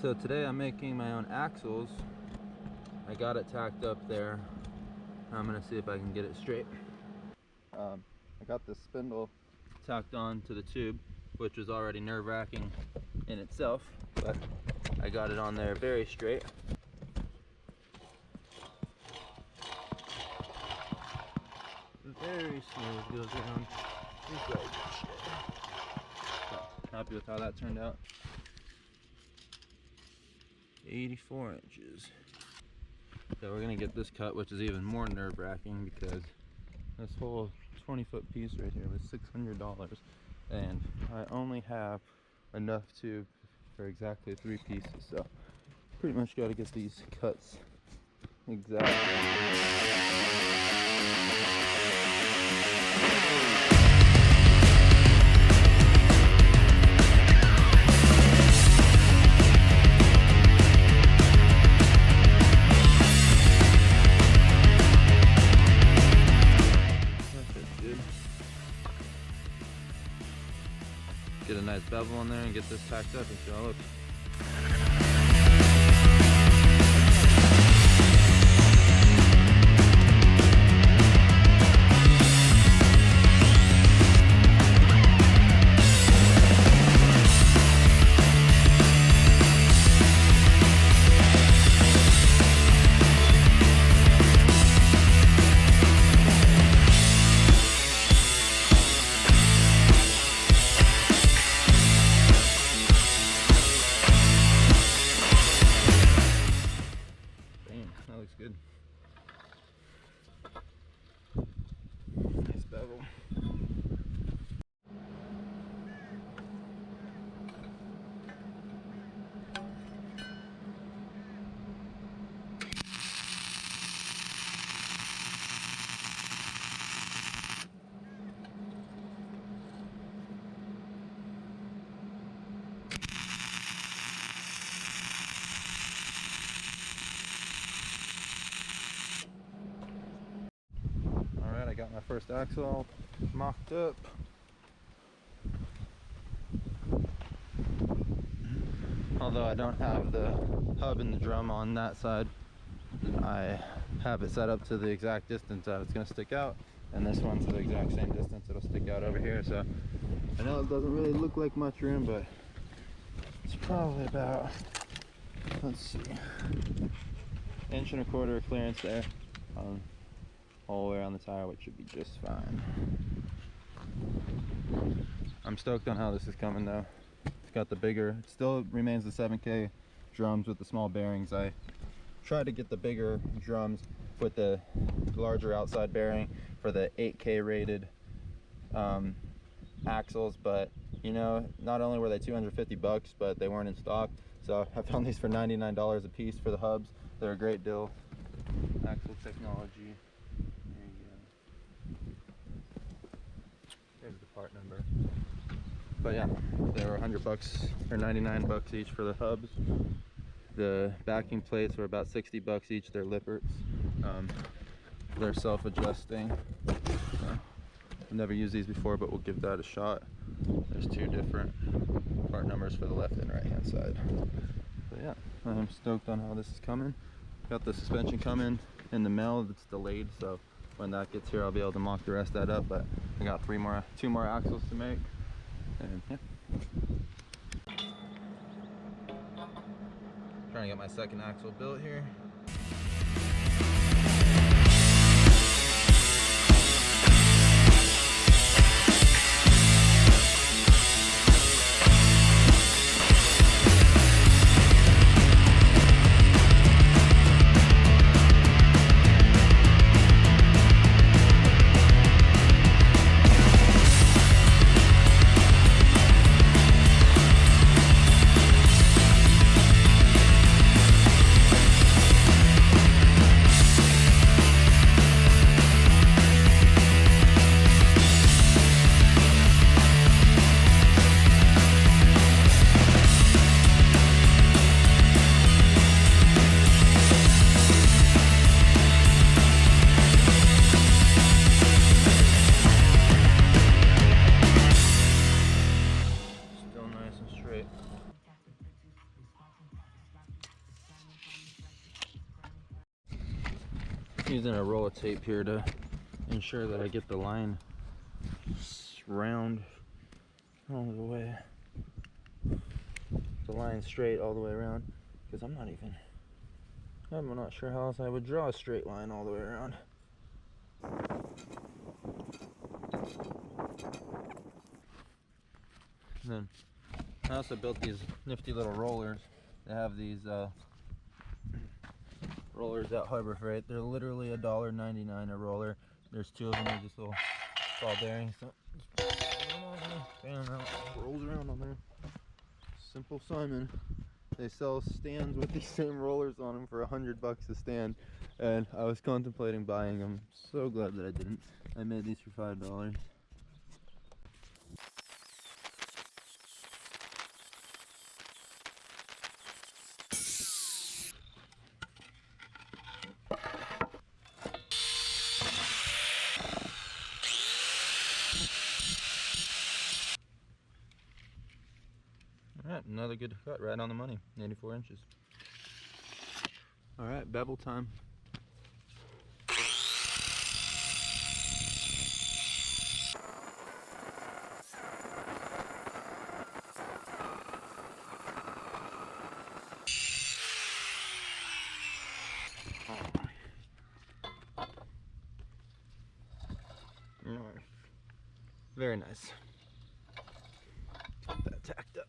So today I'm making my own axles. I got it tacked up there. I'm gonna see if I can get it straight. I got this spindle tacked on to the tube, which was already nerve-wracking in itself, but I got it on there very straight. Very smooth, goes around just like shit. So, happy with how that turned out. 84 inches. So we're gonna get this cut, which is even more nerve-wracking because this whole 20-foot piece right here was $600, and I only have enough tube for exactly 3 pieces. So pretty much got to get these cuts exactly. Get a nice bevel on there and get this tacked up and see how it looks. That looks good. Nice bevel. I got my first axle mocked up. Although I don't have the hub and the drum on that side, I have it set up to the exact distance that it's going to stick out, and this one's the exact same distance it'll stick out over here. So I know it doesn't really look like much room, but it's probably about, let's see, 1.25 inch clearance there. All the way around the tire, which should be just fine. I'm stoked on how this is coming though. It's got the bigger, it still remains the 7K drums with the small bearings. I tried to get the bigger drums with the larger outside bearing for the 8K rated axles, but you know, not only were they $250, but they weren't in stock. So I found these for $99 a piece for the hubs. They're a great deal. Axle technology. There's the part number. But yeah, they were $100 or $99 each for the hubs. The backing plates were about $60 each. They're Lipperts. They're self-adjusting. I've never used these before, but we'll give that a shot. There's 2 different part numbers for the left and right hand side. So yeah, I'm stoked on how this is coming. Got the suspension coming in the mail. It's delayed, so when that gets here I'll be able to mock the rest of that up. But I got 2 more axles to make, and yeah. Trying to get my second axle built here. using a roll of tape here to ensure that I get the line round all the way, the line straight all the way around, because I'm not sure how else I would draw a straight line all the way around. And then I also built these nifty little rollers. They have these rollers at Harbor Freight. They're literally $1.99 a roller. There's two of them. They're just little ball bearings. So just fan out, rolls around on there. Simple Simon. They sell stands with these same rollers on them for $100 a stand, and I was contemplating buying them. So glad that I didn't. I made these for $5. Alright, another good cut, right on the money, 84 inches. Alright, bevel time. Alright, very nice. Get that tacked up.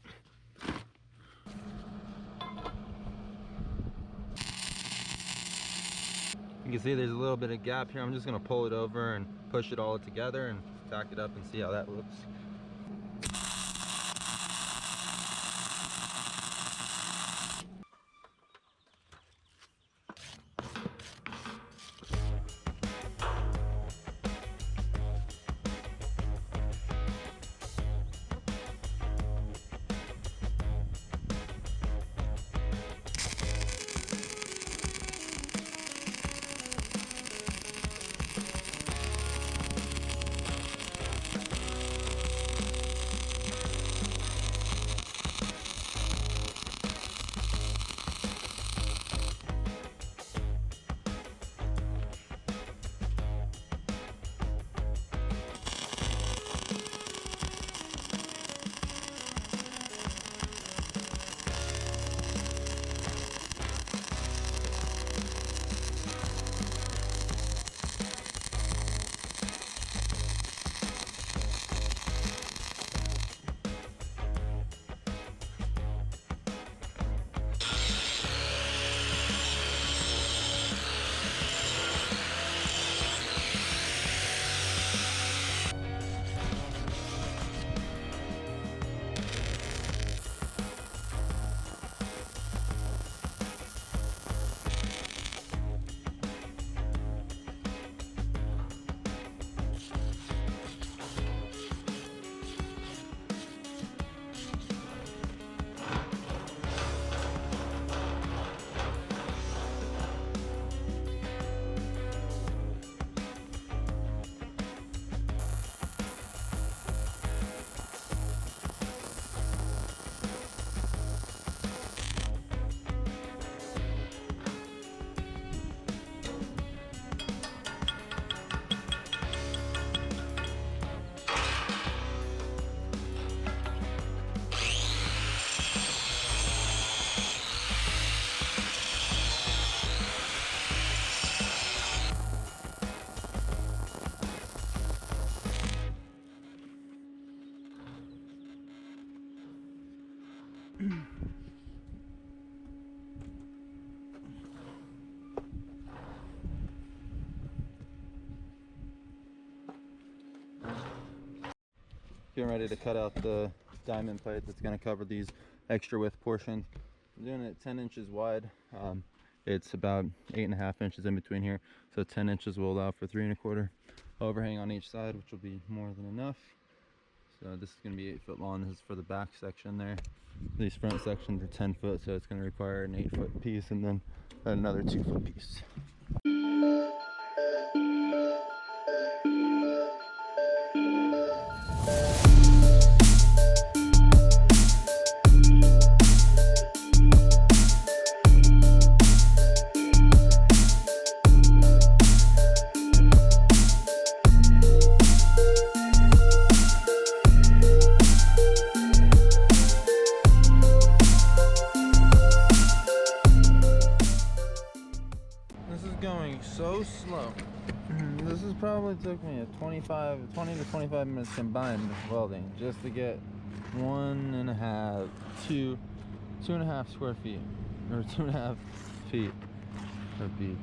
You can see there's a little bit of gap here. I'm just going to pull it over and push it all together and tack it up and see how that looks. Getting ready to cut out the diamond plate that's going to cover these extra width portions. I'm doing it 10 inches wide. It's about 8.5 inches in between here, so 10 inches will allow for 3 1/4 overhang on each side, which will be more than enough. So this is going to be 8 foot long. This is for the back section there. These front sections are 10 foot, so it's going to require an 8 foot piece and then another 2 foot piece. so slow. This has probably took me a 20 to 25 minutes combined welding just to get 2.5 square feet, or 2.5 feet of bead.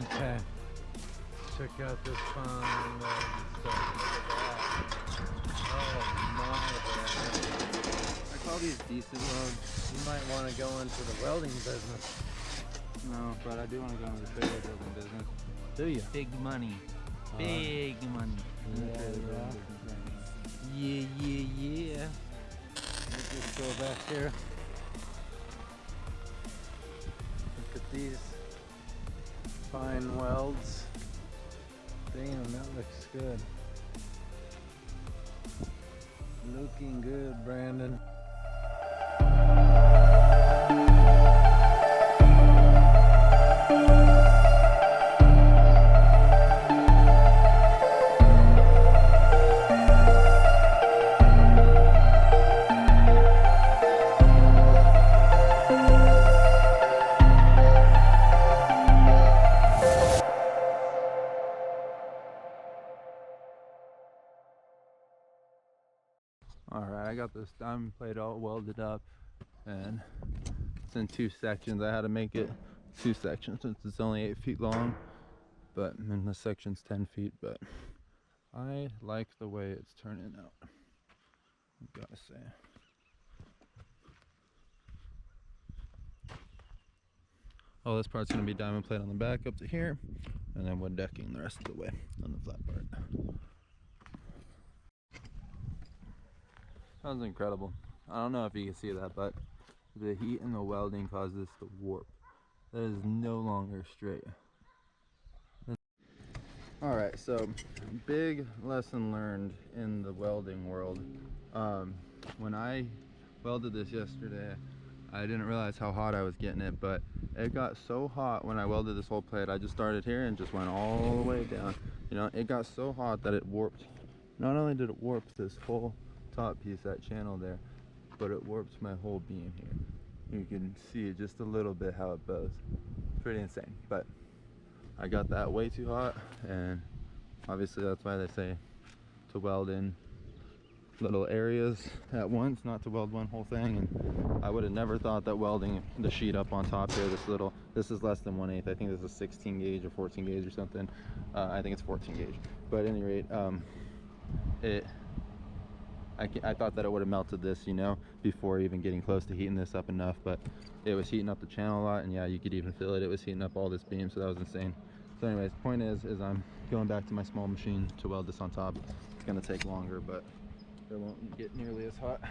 Okay. Check out this fine stuff. Look at that. Oh my God. I call these decent loads. You might want to go into the welding business. No, but I do want to go into the trailer building business. Do you? Big money. Big money. Yeah. Let's just go back here. Look at these fine welds. Damn, that looks good. Looking good, Brandon. Alright, I got this diamond plate all welded up, and it's in 2 sections. I had to make it 2 sections since it's only 8 feet long, but and this section's 10 feet, but I like the way it's turning out, I've gotta say. Oh, this part's gonna be diamond plate on the back up to here, and then wood decking the rest of the way on the flat part. Sounds incredible. I don't know if you can see that, but the heat and the welding caused this to warp. That is no longer straight. Alright, so big lesson learned in the welding world. When I welded this yesterday, I didn't realize how hot I was getting it, but it got so hot when I welded this whole plate. I just started here and just went all the way down. You know, it got so hot that it warped. Not only did it warp this whole top piece, that channel there, but it warps my whole beam here. You can see just a little bit how it bows. Pretty insane, but I got that way too hot, and obviously that's why they say to weld in little areas at once, not to weld one whole thing. And I would have never thought that welding the sheet up on top here, this is less than 1/8. I think this is 16 gauge or 14 gauge or something. I think it's 14 gauge, but at any rate, I thought that it would have melted this, you know, before even getting close to heating this up enough, but it was heating up the channel a lot, and yeah, you could even feel it. It was heating up all this beam, so that was insane. So anyways, the point is I'm going back to my small machine to weld this on top. It's gonna take longer, but it won't get nearly as hot.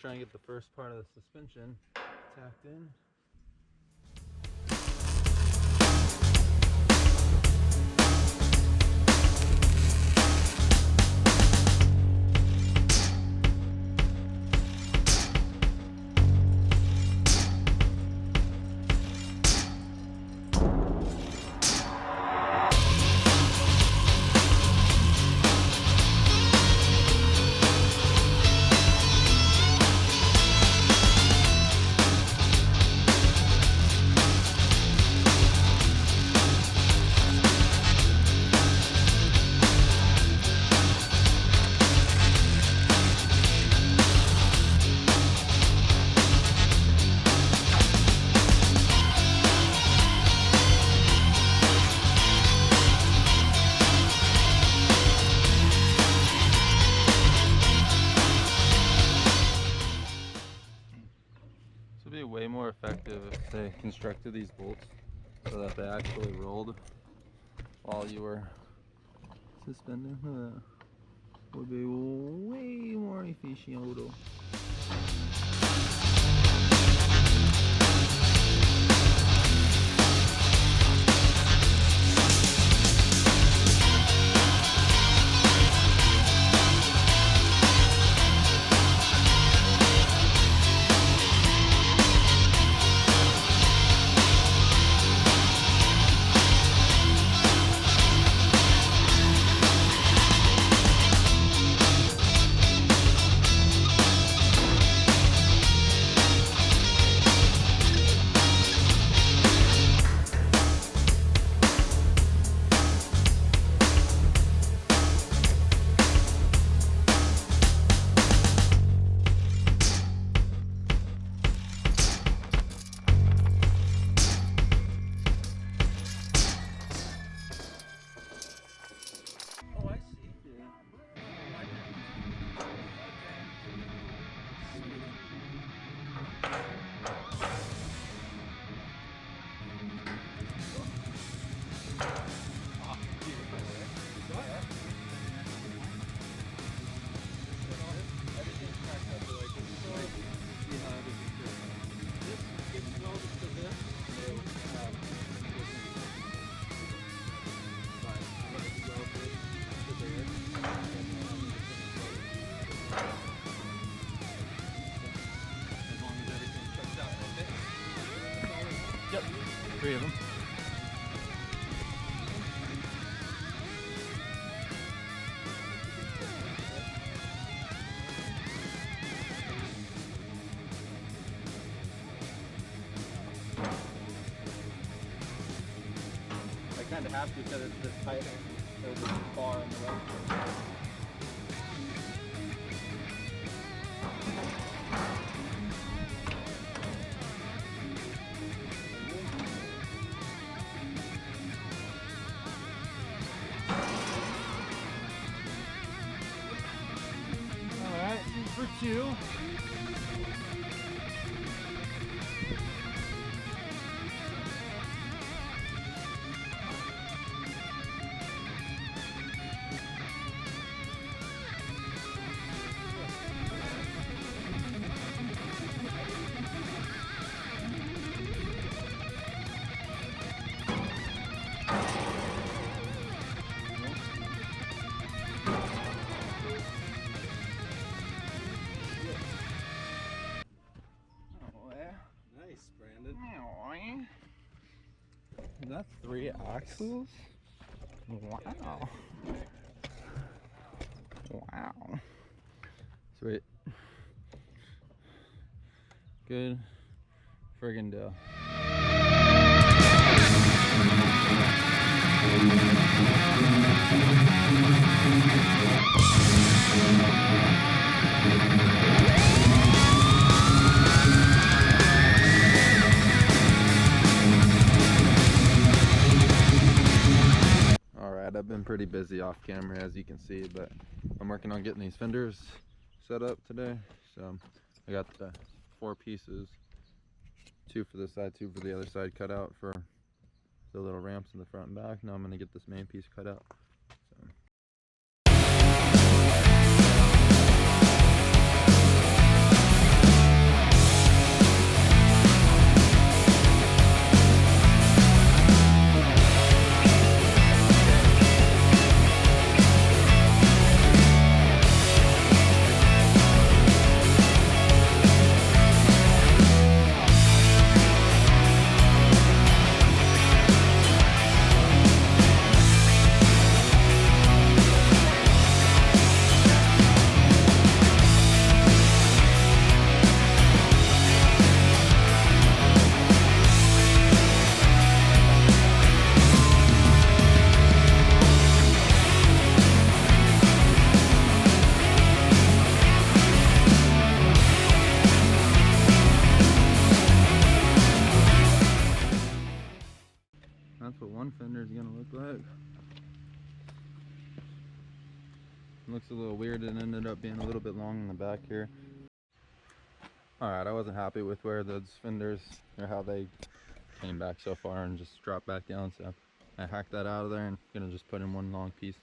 try and get the first part of the suspension tacked in. Would be way more effective if they constructed these bolts so that they actually rolled while you were suspending. Would be way more efficient. Yep, 3 of them. I kind of have to because it's this tight. There's this bar in the way. For 2. That's 3 axles? Wow. Wow. Sweet. Good friggin' deal. I've been pretty busy off camera, as you can see, but I'm working on getting these fenders set up today. So I got the 4 pieces, 2 for this side, 2 for the other side, cut out for the little ramps in the front and back. Now I'm going to get this main piece cut out. So looks a little weird. It ended up being a little bit long in the back here. Alright, I wasn't happy with where those fenders, or how they came back so far and just dropped back down, so I hacked that out of there and gonna just put in one long piece.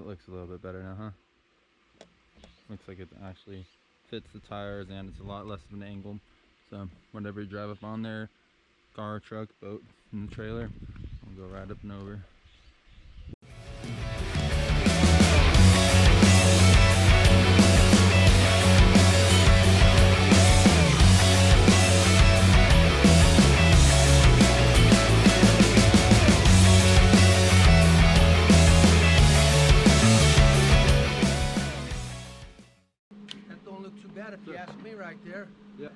Looks a little bit better now, huh? Looks like it actually fits the tires and it's a lot less of an angle. So whenever you drive up on there, car, truck, boat, in the trailer, we'll go right up and over. If you ask me right there. Yeah.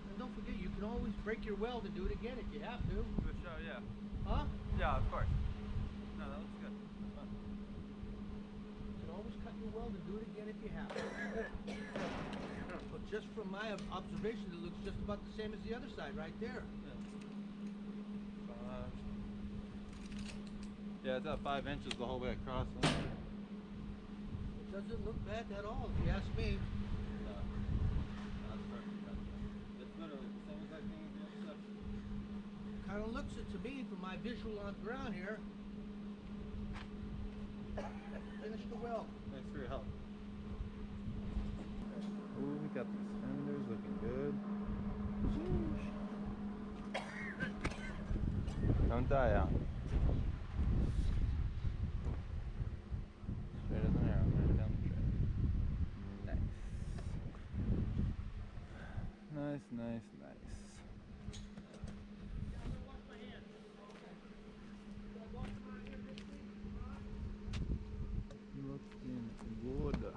And don't forget, you can always break your weld and do it again if you have to. For sure, yeah. Huh? Yeah, of course. No, that looks good. You can always cut your weld and do it again if you have to. But just from my observation, it looks just about the same as the other side right there. Yeah, it's at 5 inches the whole way across. Doesn't look bad at all, if you ask me. No, that's perfect. It's literally the same exact thing as the other stuff. Kind of looks it to me from my visual on the ground here. Finish the weld. Thanks for your help. Ooh, we got these fenders looking good. Don't die out. Straight as an arrow, right down the trail. Nice. Nice. Looking good.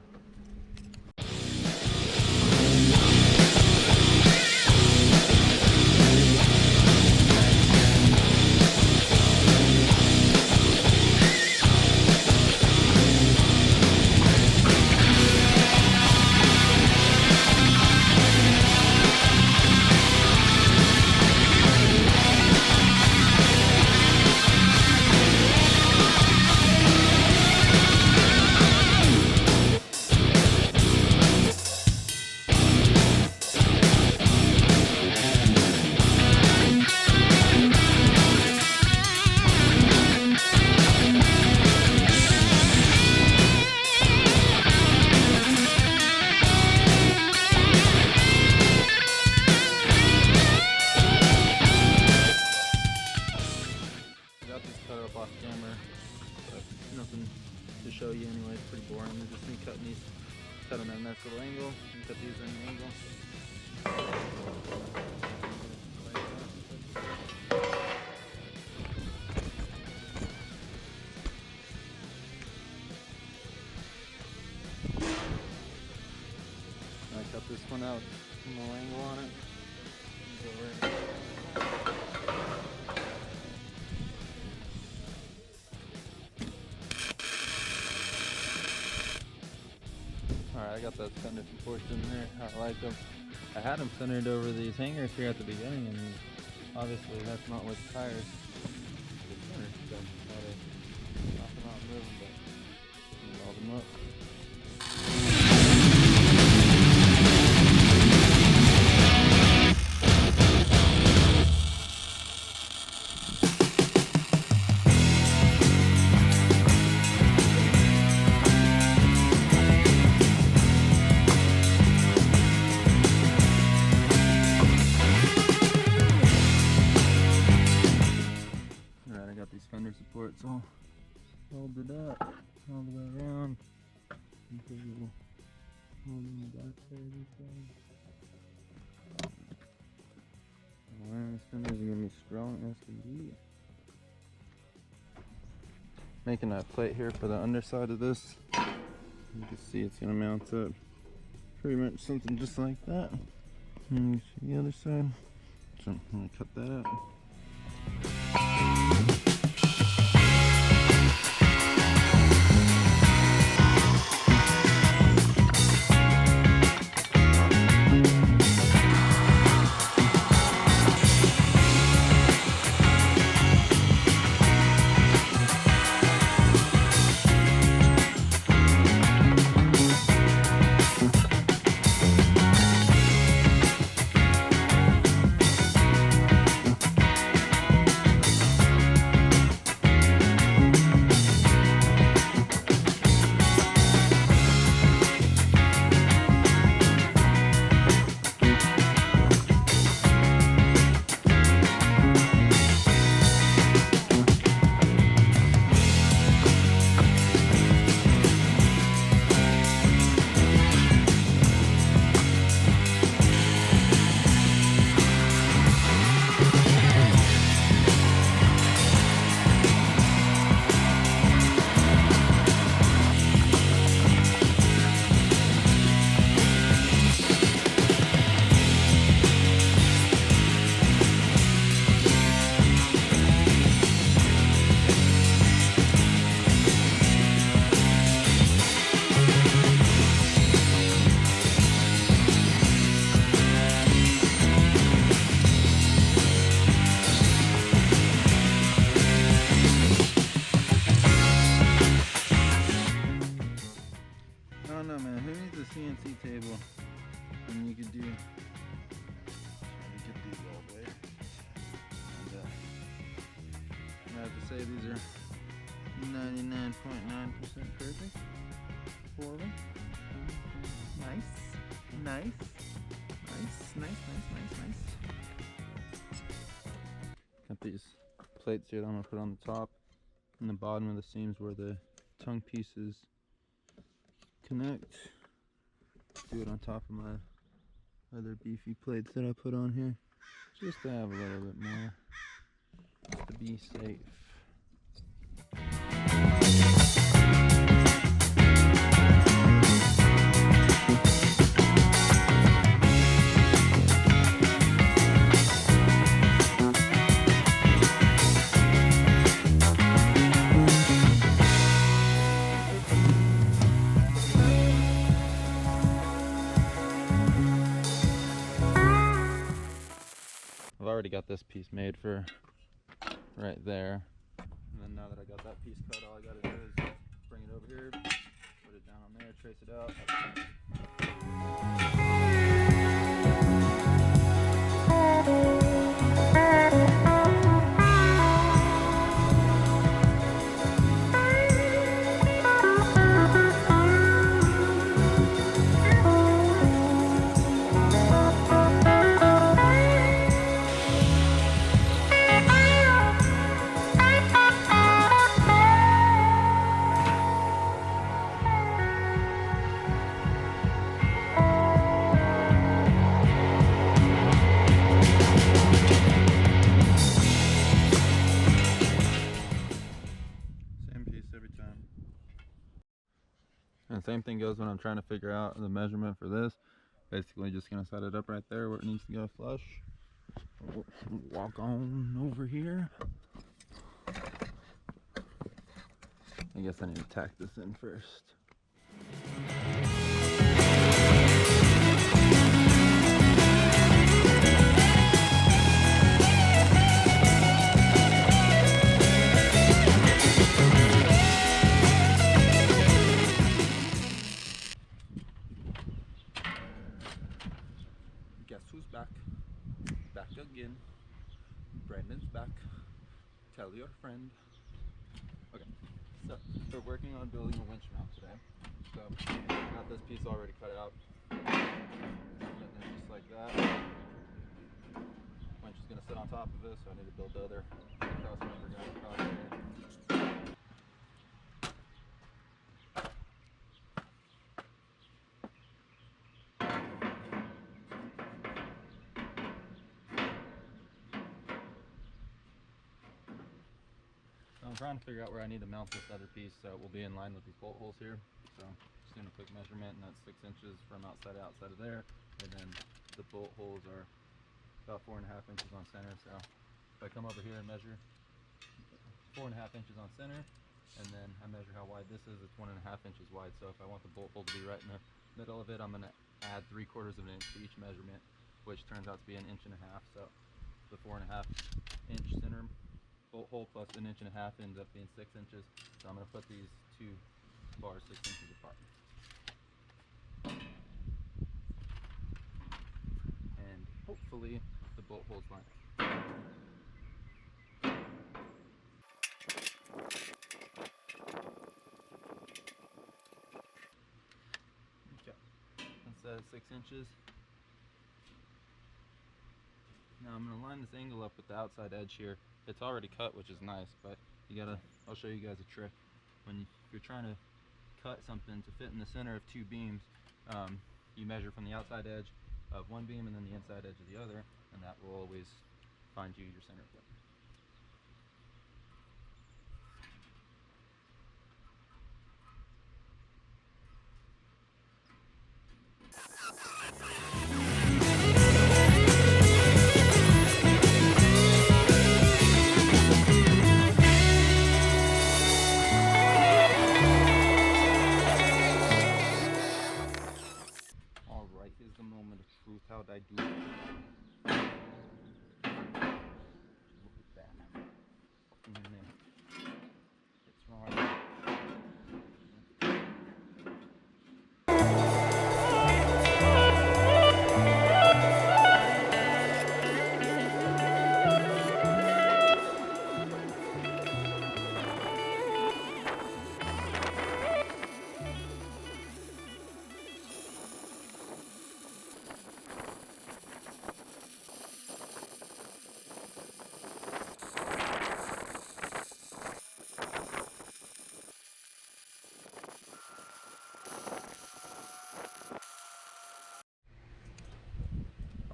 Show you anyway. It's pretty boring. We're just me cutting these, cut them at a nice little angle, and cut these at an angle. I cut this one out, a little angle on it. Go right. Alright, I got those Fender supports in there. I like them. I had them centered over these hangers here at the beginning, and obviously that's not what the tires are centered. So I had to knock them out and move them, but weld them up. Fender supports all welded up all the way around. Hold in the back there, these guys. Man, this fenders are gonna be strong as can be. making that plate here for the underside of this. You can see it's gonna mount up pretty much something just like that. And you see the other side. So I'm gonna cut that out. CNC table, and you could do. Try to get these all the way. And, I have to say these are 99.9% perfect. 4 of them. Nice. Got these plates here that I'm gonna put on the top and the bottom of the seams where the tongue pieces connect. Do it on top of my other beefy plates that I put on here, just to have a little bit more, just to be safe. I've already got this piece made for right there, and then now that I got that piece cut, all I gotta do is bring it over here, put it down on there, trace it out. And same thing goes when I'm trying to figure out the measurement for this. Basically just gonna set it up right there where it needs to go flush. Walk on over here. I guess I need to tack this in first. Guess who's back? Back again. Brandon's back. Tell your friend. Okay, so we're working on building a winch mount today. So I got this piece already cut out. And then just like that. Winch is gonna sit on top of it, so I need to build the other cross member guy across here. So I'm trying to figure out where I need to mount this other piece so it will be in line with these bolt holes here. So just doing a quick measurement, and that's 6 inches from outside to outside of there. And then the bolt holes are about 4.5 inches on center. So if I come over here and measure 4.5 inches on center, and then I measure how wide this is, it's 1.5 inches wide. So if I want the bolt hole to be right in the middle of it, I'm gonna add 3/4 of an inch to each measurement, which turns out to be 1.5 inches. So the 4.5 inch center bolt hole plus 1.5 inches ends up being 6 inches. So I'm gonna put these two bars 6 inches apart. And hopefully the bolt holes line up. Okay, that's 6 inches. Now I'm going to line this angle up with the outside edge here. It's already cut, which is nice, but you gotta, I'll show you guys a trick. If you're trying to cut something to fit in the center of two beams, you measure from the outside edge of one beam and then the inside edge of the other, and that will always find you your center point. Alright, here's the moment of truth. How'd I do it? Look at that. And then it's wrong.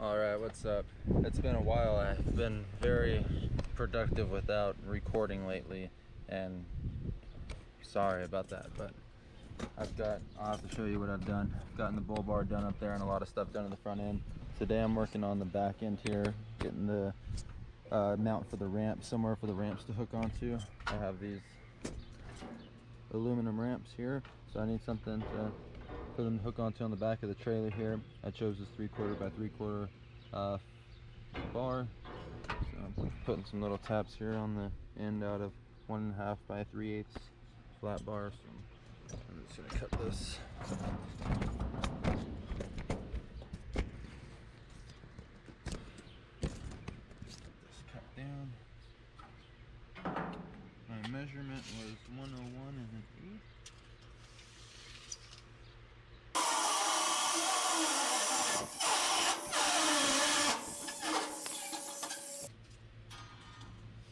Alright, what's up? It's been a while. I've been very productive without recording lately, and sorry about that, but I'll have to show you what I've done. I've gotten the bull bar done up there and a lot of stuff done in the front end. Today I'm working on the back end here, getting the mount for the ramp, somewhere for the ramps to hook onto. I have these aluminum ramps here, so I need something for them to hook onto on the back of the trailer here. I chose this 3/4 by 3/4 bar. So I'm putting some little taps here on the end out of 1.5 by 3/8 flat bar. So I'm just gonna cut this. This cut down. My measurement was 101 1/8.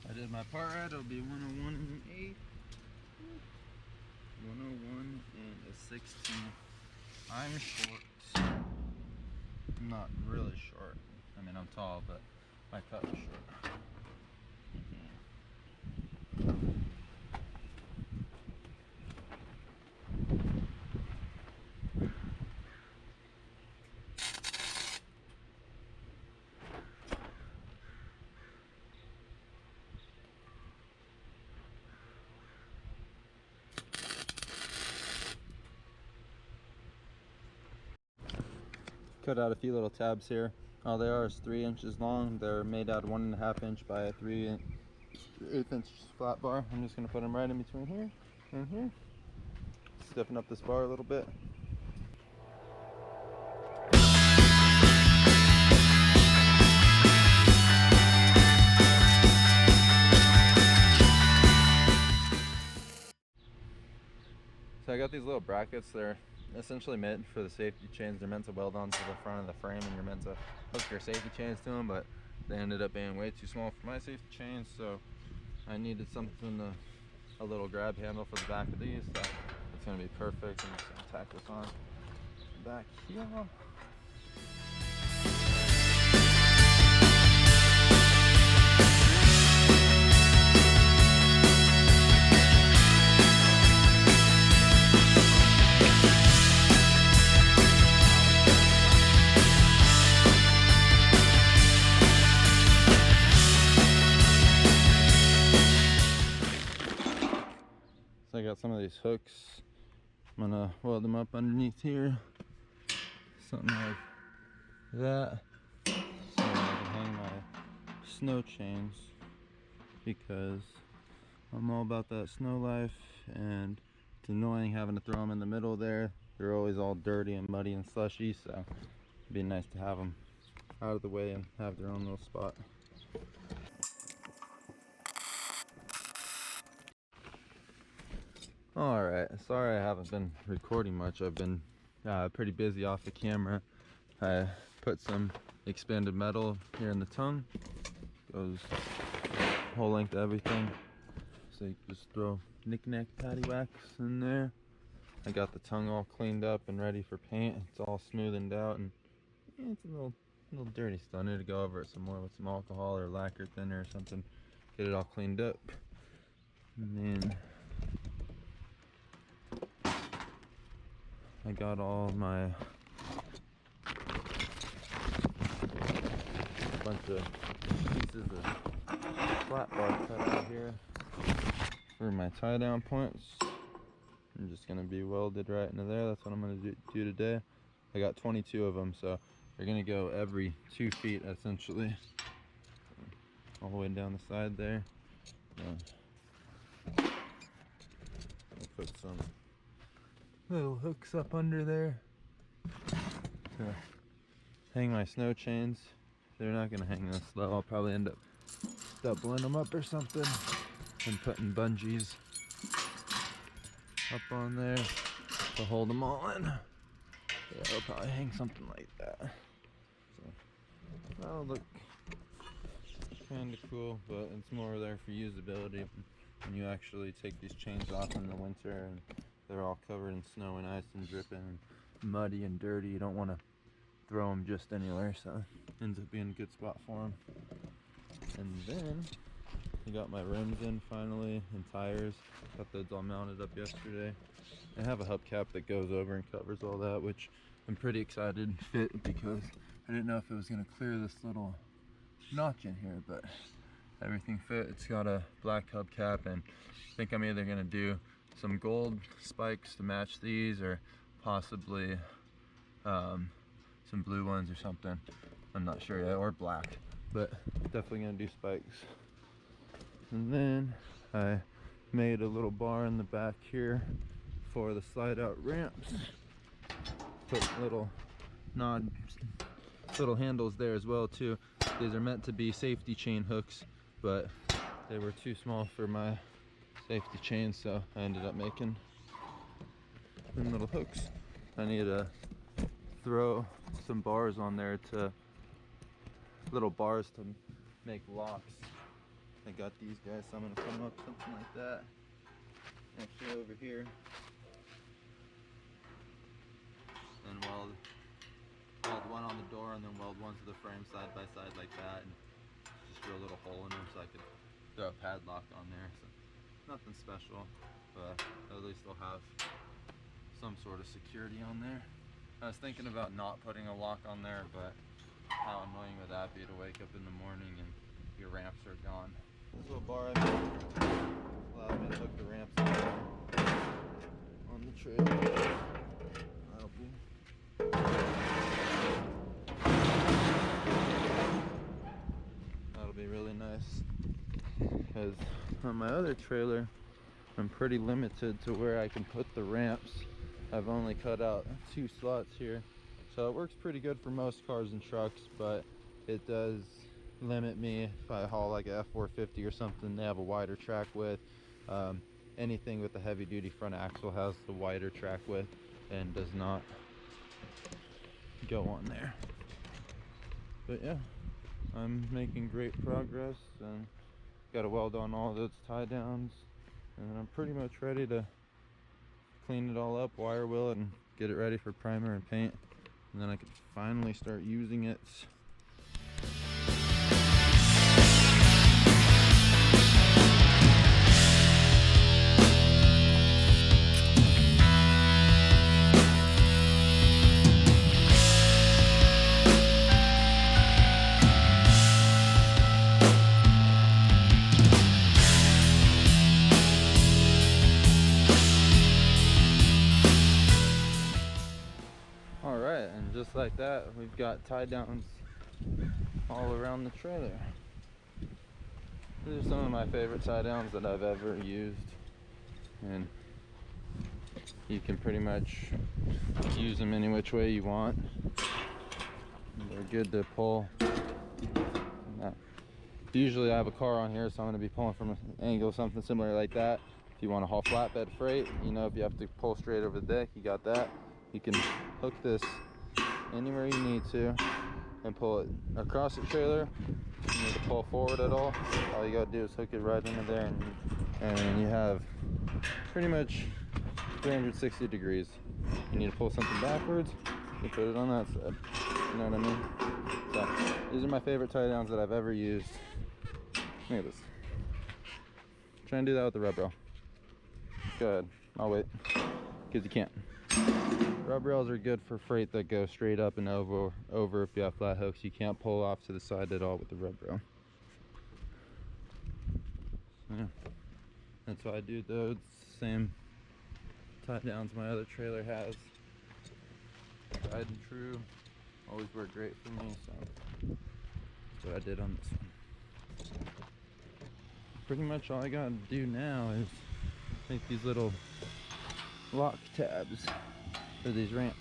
I did my part right, it'll be 101 1/8. 101 1/16. I'm short. Not really short. I mean, I'm tall, but my cut is short. Cut out a few little tabs here. All they are is 3 inches long. They're made out of 1.5 inch by 3/8 inch flat bar. I'm just gonna put them right in between here and here. Stiffen up this bar a little bit. So I got these little brackets. They're essentially meant for the safety chains. They're meant to weld onto the front of the frame, and you're meant to hook your safety chains to them, but they ended up being way too small for my safety chains, so I needed something a little grab handle for the back of these. So it's going to be perfect. I'm just going to tack this on back here. So I got some of these hooks. I'm gonna weld them up underneath here, something like that, so I can hang my snow chains, because I'm all about that snow life, and it's annoying having to throw them in the middle there. They're always all dirty and muddy and slushy, so it'd be nice to have them out of the way and have their own little spot. Alright, sorry I haven't been recording much. I've been pretty busy off the camera. I put some expanded metal here in the tongue. Goes whole length of everything. So you can just throw knick-knack paddywhacks in there. I got the tongue all cleaned up and ready for paint. It's all smoothened out, and yeah, it's a little dirty still. I need to go over it some more with some alcohol or lacquer thinner or something. Get it all cleaned up. And then I got all my bunch of pieces of flat bar cut out here for my tie down points. I'm just gonna be welded right into there. That's what I'm gonna do today. I got 22 of them, so they're gonna go every 2 feet essentially, all the way down the side there. I'll put some little hooks up under there to hang my snow chains. They're not gonna hang this low. I'll probably end up doubling them up or something and putting bungees up on there to hold them all in. Yeah, I'll probably hang something like that. So that'll look kind of cool, but it's more there for usability when you actually take these chains off in the winter and they're all covered in snow and ice and dripping and muddy and dirty. You don't want to throw them just anywhere, so it ends up being a good spot for them. And then I got my rims in finally and tires. Got those all mounted up yesterday. I have a hubcap that goes over and covers all that, which I'm pretty excited fit, because I didn't know if it was going to clear this little notch in here, but everything fit. It's got a black hubcap, and I think I'm either going to do some gold spikes to match these, or possibly some blue ones or something. I'm not sure yet, or black, but definitely gonna do spikes. And then I made a little bar in the back here for the slide out ramps. Put little handles there as well too. These are meant to be safety chain hooks, but they were too small for my safety chain, so I ended up making them little hooks. I need to throw some bars on there, to little bars to make locks. I got these guys, so I'm gonna come up something like that, actually over here, and weld one on the door, and then weld one to the frame side by side like that, and just drill a little hole in them so I could throw a padlock on there. So nothing special, but at least they'll have some sort of security on there. I was thinking about not putting a lock on there, but how annoying would that be to wake up in the morning and your ramps are gone. This little bar I made allows me to hook the ramps on the trailer. That'll be really nice, because on my other trailer I'm pretty limited to where I can put the ramps. I've only cut out 2 slots here, so it works pretty good for most cars and trucks, but it does limit me if I haul like a F450 or something. They have a wider track width. Anything with a heavy duty front axle has the wider track width and does not go on there. But yeah, I'm making great progress, and got to weld on all those tie downs, and I'm pretty much ready to clean it all up, wire wheel it, and get it ready for primer and paint, and then I can finally start using it. just like that, we've got tie downs all around the trailer. These are some of my favorite tie downs that I've ever used, and you can pretty much use them any which way you want. They're good to pull. Usually I have a car on here, so I'm going to be pulling from an angle something similar like that. If you want to haul flatbed freight, you know, if you have to pull straight over the deck, you got that. You can hook this anywhere you need to and pull it across the trailer. If you need to pull forward at all you got to do is hook it right into there, and you have pretty much 360 degrees. You need to pull something backwards, you put it on that side. You know what I mean? So these are my favorite tie downs that I've ever used. Look at this. Try and do that with the rub rail. Go ahead. I'll wait. Because you can't. Rub rails are good for freight that go straight up and over if you have flat hooks. You can't pull off to the side at all with the rub rail. So, yeah. That's why I do those same tie downs my other trailer has. Tried and true. Always worked great for me, so that's what I did on this one. Pretty much all I gotta do now is make these little lock tabs for these ramps.